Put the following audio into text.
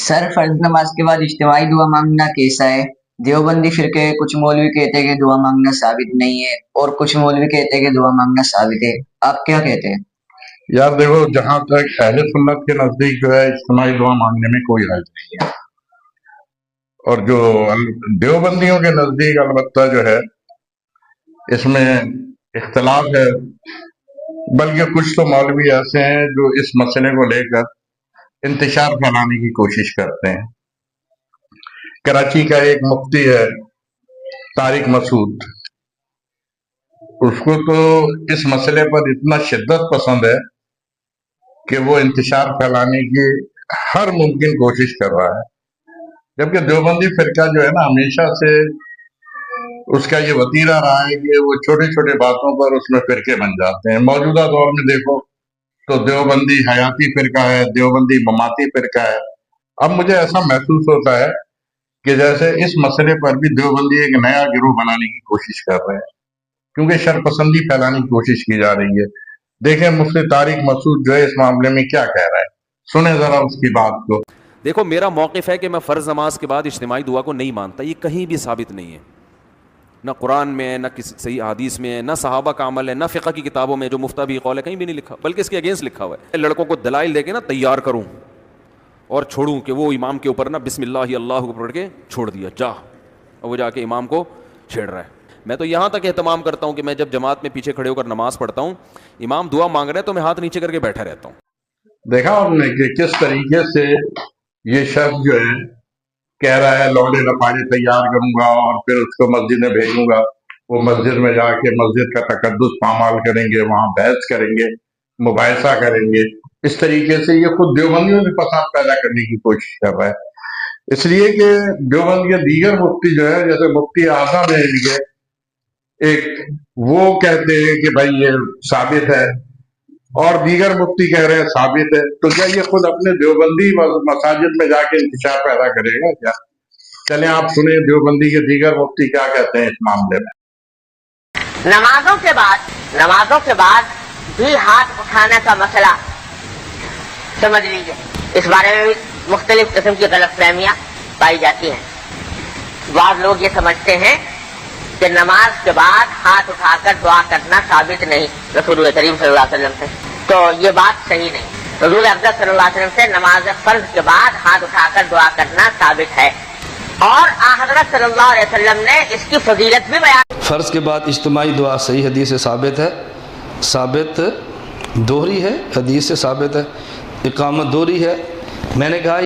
Sir फर्ज नमाज के बाद इज्तिमाई दुआ मांगना कैसा है? देवबंदी फिरके कुछ मौलवी कहते हैं कि दुआ मांगना साबित नहीं है और कुछ मौलवी कहते हैं कि दुआ मांगना साबित है। आप क्या कहते हैं? यार देखो, जहां तक अहले सुन्नत के नजदीक जो है इज्तिमाई दुआ मांगने में कोई हर्ज नहीं है, और जो देवबंदियों के नजदीक अलबत्ता जो है इसमें इख्तलाफ है। बल्कि कुछ तो मौलवी ऐसे हैं जो इस मसले को लेकर इंतशार फैलाने की कोशिश करते हैं। कराची का एक मुफ्ती है तारिक मसूद, उसको तो इस मसले पर इतना शिद्दत पसंद है कि वो इंतशार फैलाने की हर मुमकिन कोशिश कर रहा है। जबकि देवबंदी फिरका जो है ना, हमेशा से उसका ये वतीरा रहा है कि वो छोटे छोटे बातों पर उसमें फिरके बन जाते हैं। मौजूदा दौर में देखो तो देवबंदी हयाती फिरका है, देवबंदी ममाती फिरका है। अब मुझे ऐसा महसूस होता है कि जैसे इस मसले पर भी देवबंदी एक नया गिरोह बनाने की कोशिश कर रहे हैं, क्योंकि शरपसंदी फैलाने की कोशिश की जा रही है। देखें मुफ्ती तारिक मसूद जो है इस मामले में क्या कह रहा है, सुने जरा उसकी बात को। देखो, मेरा मौक़िफ़ है कि मैं फ़र्ज़ नमाज के बाद इज्तिमाई दुआ को नहीं मानता। ये कहीं भी साबित नहीं है, ना कुरान में है, ना किसी सही हदीस में है, ना सहाबा का अमल है, ना फ़िक़्ह की किताबों में जो मुफ्ता भी कौल है कहीं भी नहीं लिखा, बल्कि इसके अगेंस्ट लिखा हुआ है। लड़कों को दलाइल देके ना तैयार करूँ और छोड़ूँ कि वो इमाम के ऊपर ना बिस्मिल्लाह अल्लाह को पढ़ के छोड़ दिया जा, और वो जाके इमाम को छेड़ रहा है। मैं तो यहाँ तक एहतमाम करता हूँ कि मैं जब जमात में पीछे खड़े होकर नमाज़ पढ़ता हूँ, इमाम दुआ मांग रहे हैं तो मैं हाथ नीचे करके बैठा रहता हूँ। देखा आपने कि किस तरीके से ये शख्स जो है कह रहा है लौंडे लफाड़े तैयार करूंगा और फिर उसको मस्जिद में भेजूंगा, वो मस्जिद में जाके मस्जिद का तकद्दुस पामाल करेंगे, वहां बहस करेंगे, मुबाहिसा करेंगे। इस तरीके से ये खुद देवबंदियों में फसाद पैदा करने की कोशिश कर रहा है। इसलिए कि देवबंद के दीगर मुफ्ती जो है, जैसे मुफ्ती आजम है इनके एक, वो कहते हैं कि भाई ये साबित है, और दीगर मुफ्ती कह रहे हैं साबित है। तो क्या ये खुद अपने देवबंदी मसाजिद में जाके इंतशार पैदा करेगा क्या? चलें आप सुने देवबंदी के दीगर मुफ्ती क्या कहते हैं इस मामले में। नमाजों के बाद भी हाथ उठाने का मसला समझ लीजिए, इस बारे में भी मुख्तलिफ किस्म की गलतफहमियां पाई जाती हैं। बाद लोग ये समझते हैं कि नमाज के बाद हाथ उठाकर दुआ करना साबित नहीं रसूल करीम सल्लल्लाहु अलैहि वसल्लम से, तो ये बात सही नहीं। रसूल अक़दस सल्लल्लाहु अलैहि वसल्लम से नमाज फर्ज के बाद हाथ उठाकर दुआ करना साबित है, और हज़रत सल्लल्लाहु अलैहि वसल्लम ने इसकी फजीलत भी बयान। फ़र्ज के बाद इज्तिमाई दुआ सही हदीस से साबित है, साबित दोहरी है, हदीस से साबित है, इकामत दोहरी है। मैंने कहा